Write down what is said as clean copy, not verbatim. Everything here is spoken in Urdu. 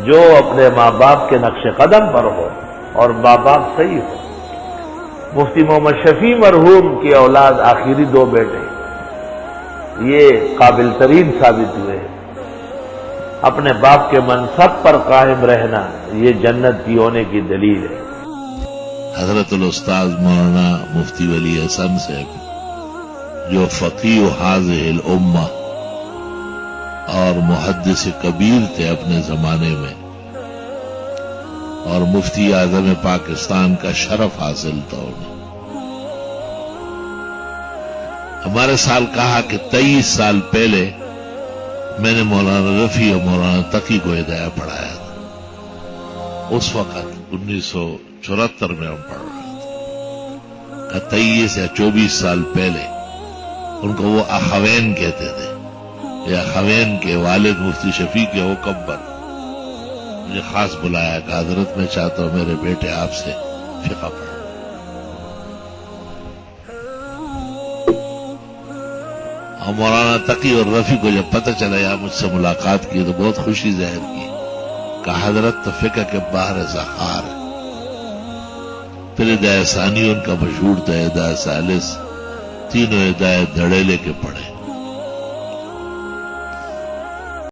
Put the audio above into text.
جو اپنے ماں باپ کے نقش قدم پر ہو اور ماں باپ صحیح ہو. مفتی محمد شفیع مرحوم کی اولاد آخری 2 بیٹے یہ قابل ترین ثابت ہوئے. اپنے باپ کے منصب پر قائم رہنا یہ جنت کی ہونے کی دلیل ہے. حضرت الاستاذ مولانا مفتی ولی حسن صاحب جو فقیہ حاضر الامہ اور محدث کبیر تھے اپنے زمانے میں، اور مفتی اعظم پاکستان کا شرف حاصل تھا انہیں. ہمارے سال کہا کہ 23 سال پہلے میں نے مولانا رفیع اور مولانا تقی کو ہدایہ پڑھایا تھا. اس وقت 1974 میں ہم پڑھ رہے تھے. 23 یا 24 سال پہلے ان کو وہ اخوین کہتے تھے. یہ اخوین کے والد مفتی شفیع کے حکم پر مجھے خاص بلایا کہ حضرت میں چاہتا ہوں میرے بیٹے آپ سے فقہ پڑھیں. اور مولانا تقی اور رفیع کو جب پتہ چلا یا مجھ سے ملاقات کی تو بہت خوشی ظاہر کی کہ حضرت تو فقہ کے باہر ذخار ہے. پھر ہدایہ ثانی ان کا مشہور تھا، ہدایہ ثالث، تینوں ہدایت دھڑے لے کے پڑھے.